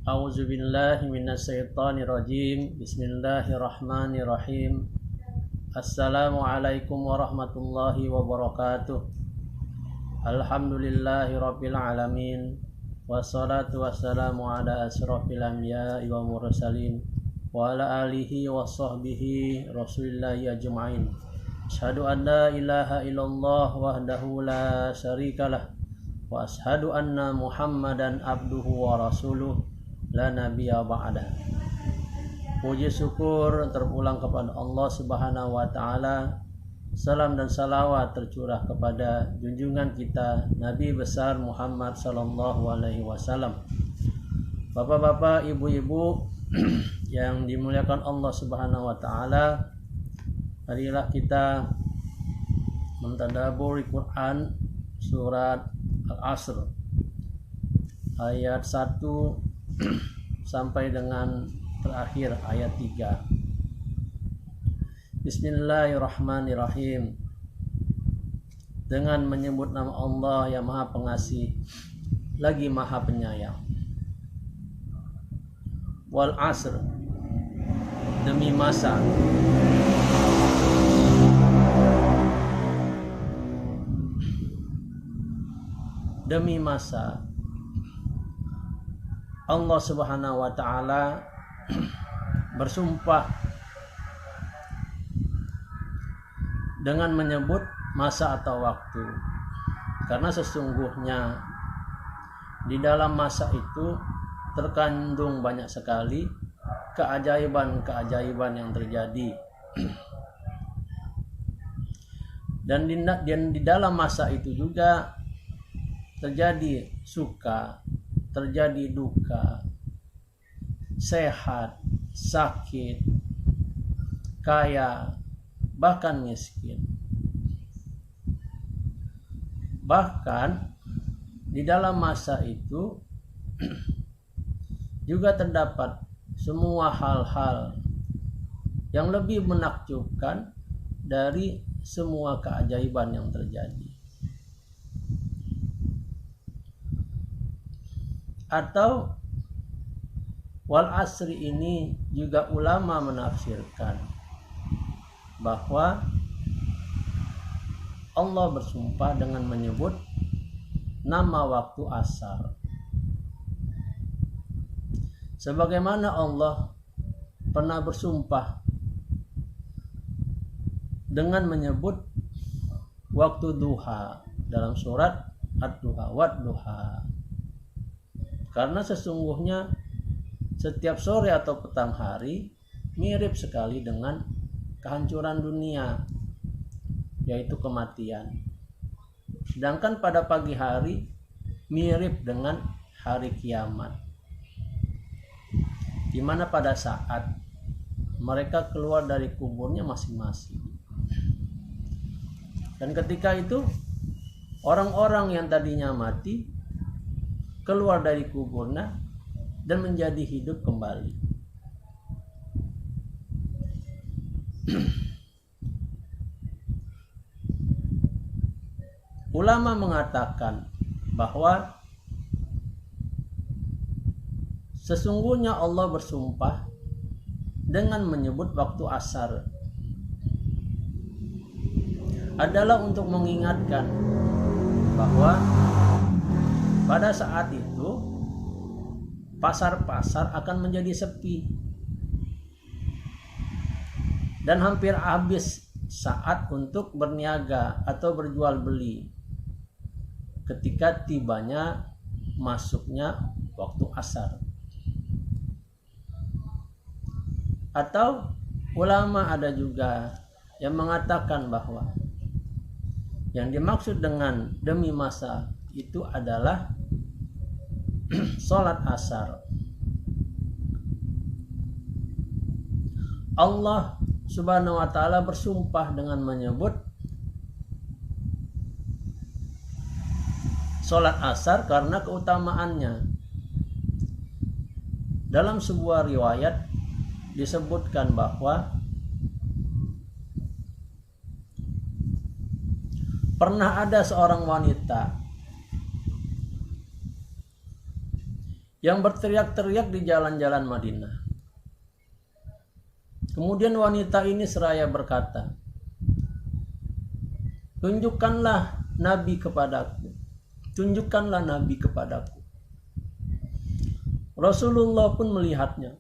A'udzu billahi minasyaitonir rajim. Bismillahirrahmanirrahim. Assalamualaikum warahmatullahi wabarakatuh. Alhamdulillahirabbil alamin. Wassalatu wassalamu ala asyrofil anbiya'i wa mursalin wa ala alihi wa sahbihi rasulillahi ajma'in. Asyhadu an la ilaha illallah wahdahu la syarikalah wa asyhadu anna Muhammadan abduhu wa rasuluh la nabiyya ba'da. Puji syukur terulang kepada Allah Subhanahu wa taala. Salam dan salawat tercurah kepada junjungan kita Nabi besar Muhammad sallallahu alaihi wasallam. Bapak-bapak, ibu-ibu yang dimuliakan Allah Subhanahu wa taala, marilah kita mentadabburi Quran surat Al-Asr ayat 1 sampai dengan terakhir ayat 3. Bismillahirrahmanirrahim. Dengan menyebut nama Allah yang Maha Pengasih lagi Maha Penyayang. Wal asr, demi masa. Demi masa, Allah Subhanahu wa taala bersumpah dengan menyebut masa atau waktu, karena sesungguhnya di dalam masa itu terkandung banyak sekali keajaiban-keajaiban yang terjadi. Dan di dalam masa itu juga terjadi suka, terjadi duka, sehat, sakit, kaya, bahkan miskin. Bahkan di dalam masa itu juga terdapat semua hal-hal yang lebih menakjubkan dari semua keajaiban yang terjadi. Atau wal asri ini juga ulama menafsirkan bahwa Allah bersumpah dengan menyebut nama waktu asar. Sebagaimana Allah pernah bersumpah dengan menyebut waktu duha dalam surat Ad-Duha, Wad-Duha. Karena sesungguhnya setiap sore atau petang hari mirip sekali dengan kehancuran dunia, yaitu kematian. Sedangkan pada pagi hari mirip dengan hari kiamat, di mana pada saat mereka keluar dari kuburnya masing-masing. Dan ketika itu orang-orang yang tadinya mati keluar dari kuburnya dan menjadi hidup kembali. Ulama mengatakan bahwa sesungguhnya Allah bersumpah dengan menyebut waktu asar adalah untuk mengingatkan bahwa pada saat itu pasar-pasar akan menjadi sepi dan hampir habis saat untuk berniaga atau berjual beli ketika tibanya masuknya waktu asar. Atau ulama ada juga yang mengatakan bahwa yang dimaksud dengan demi masa itu adalah sholat asar. Allah Subhanahu wa taala bersumpah dengan menyebut sholat asar karena keutamaannya. Dalam sebuah riwayat disebutkan bahwa pernah ada seorang wanita yang berteriak-teriak di jalan-jalan Madinah. Kemudian wanita ini seraya berkata, tunjukkanlah Nabi kepadaku. Tunjukkanlah Nabi kepadaku. Rasulullah pun melihatnya.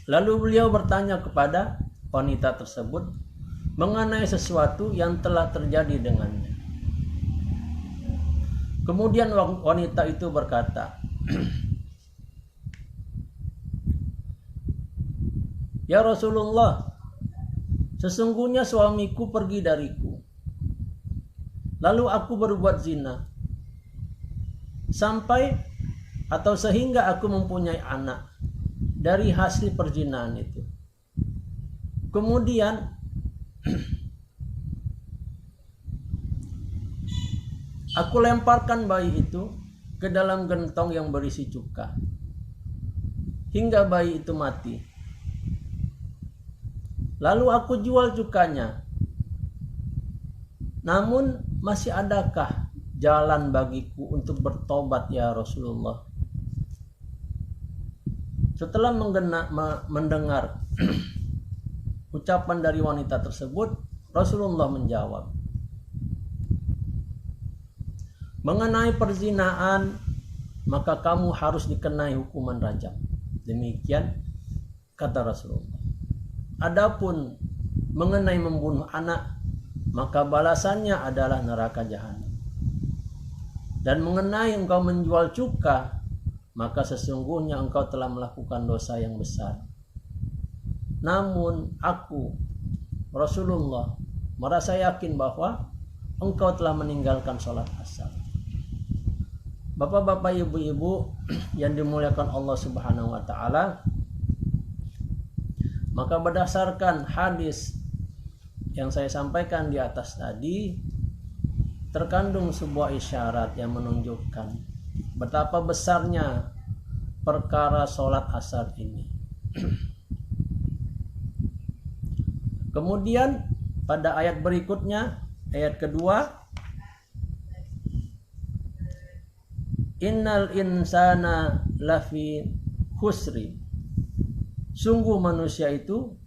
Lalu beliau bertanya kepada wanita tersebut mengenai sesuatu yang telah terjadi dengannya. Kemudian wanita itu berkata, ya Rasulullah, sesungguhnya suamiku pergi dariku. Lalu aku berbuat zina. Sehingga aku mempunyai anak dari hasil perzinahan itu. Kemudian aku lemparkan bayi itu ke dalam gentong yang berisi cuka hingga bayi itu mati. Lalu aku jual cukanya. Namun masih adakah jalan bagiku untuk bertobat ya Rasulullah? Setelah mendengar ucapan dari wanita tersebut, Rasulullah menjawab, mengenai perzinahan, maka kamu harus dikenai hukuman rajam. Demikian kata Rasulullah. Adapun mengenai membunuh anak, maka balasannya adalah neraka jahanam. Dan mengenai engkau menjual cuka, maka sesungguhnya engkau telah melakukan dosa yang besar. Namun aku, Rasulullah, merasa yakin bahwa engkau telah meninggalkan sholat asar. Bapak-bapak, ibu-ibu yang dimuliakan Allah Subhanahu wa taala, maka berdasarkan hadis yang saya sampaikan di atas tadi, terkandung sebuah isyarat yang menunjukkan betapa besarnya perkara sholat asar ini. Kemudian pada ayat berikutnya, ayat kedua, innal insana lafi khusri, sungguh manusia itu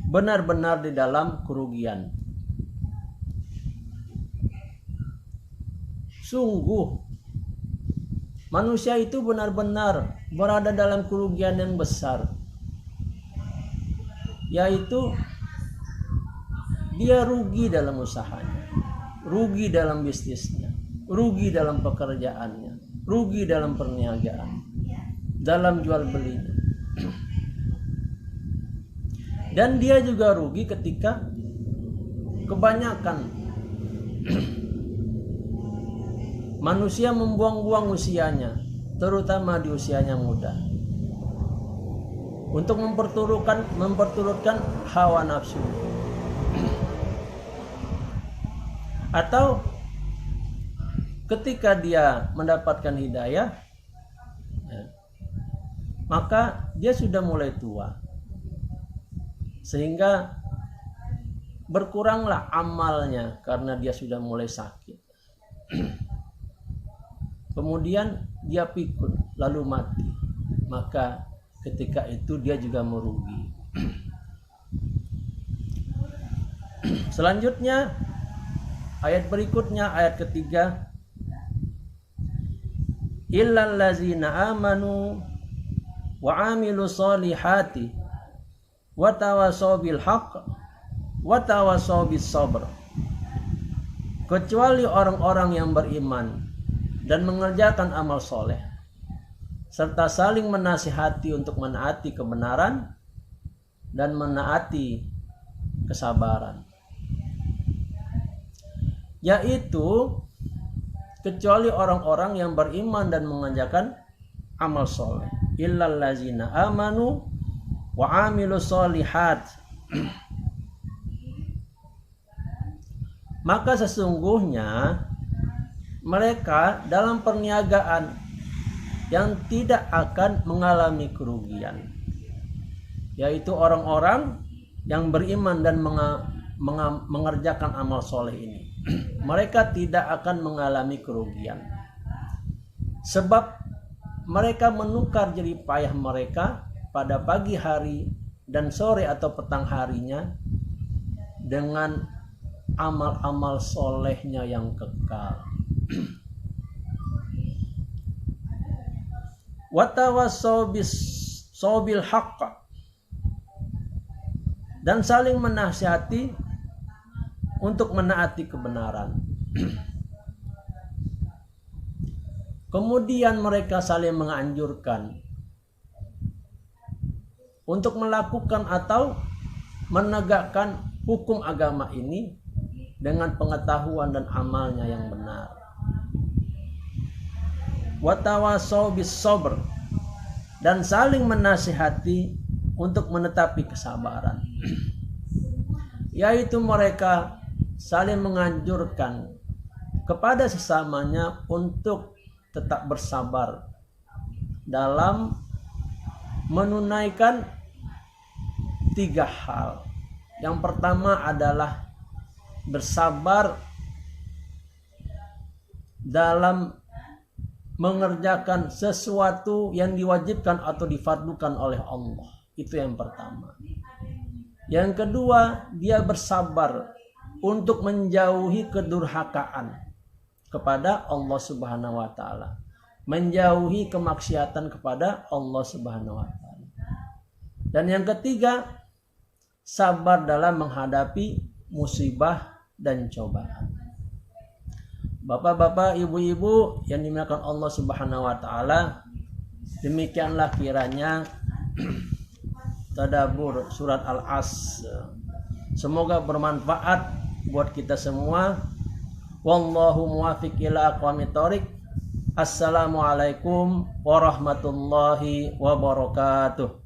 benar-benar di dalam kerugian. Sungguh manusia itu benar-benar berada dalam kerugian yang besar, yaitu dia rugi dalam usahanya, rugi dalam bisnisnya, rugi dalam pekerjaannya, rugi dalam perniagaan, dalam jual belinya. Dan dia juga rugi ketika kebanyakan manusia membuang-buang usianya, terutama di usianya muda, untuk memperturutkan hawa nafsu. Atau ketika dia mendapatkan hidayah, maka dia sudah mulai tua, sehingga berkuranglah amalnya karena dia sudah mulai sakit. Kemudian dia pikun lalu mati, maka ketika itu dia juga merugi. Selanjutnya ayat berikutnya, ayat ketiga, illal ladzina amanu wa amilu solihati wa tawasaw bil haqq wa tawasaw bis sabr, kecuali orang-orang yang beriman dan mengerjakan amal soleh serta saling menasihati untuk menaati kebenaran dan menaati kesabaran, yaitu kecuali orang-orang yang beriman dan mengerjakan amal soleh. Illal ladzina amanu wa amilus solihat, maka sesungguhnya mereka dalam perniagaan yang tidak akan mengalami kerugian, yaitu orang-orang yang beriman dan mengerjakan amal soleh ini. Mereka tidak akan mengalami kerugian, sebab mereka menukar jerih payah mereka pada pagi hari dan sore atau petang harinya dengan amal-amal solehnya yang kekal. Watawassaw bil haqq, dan saling menasihati untuk menaati kebenaran. Kemudian mereka saling menganjurkan untuk melakukan atau menegakkan hukum agama ini dengan pengetahuan dan amalnya yang benar. Watawassaw bis sabr, dan saling menasihati untuk menetapi kesabaran. Yaitu mereka saling menganjurkan kepada sesamanya untuk tetap bersabar dalam menunaikan 3 hal. Yang pertama adalah bersabar dalam mengerjakan sesuatu yang diwajibkan atau difardukan oleh Allah. Itu yang pertama. Yang kedua, dia bersabar untuk menjauhi kedurhakaan kepada Allah Subhanahu wa taala, menjauhi kemaksiatan kepada Allah Subhanahu wa taala. Dan yang ketiga, sabar dalam menghadapi musibah dan cobaan. Bapak-bapak, ibu-ibu yang dimuliakan Allah Subhanahu wa taala, demikianlah kiranya tadabbur surat Al-As. Semoga bermanfaat buat kita semua. Wallahu muwaffiq ila aqwamit thoriq. Assalamualaikum warahmatullahi wabarakatuh.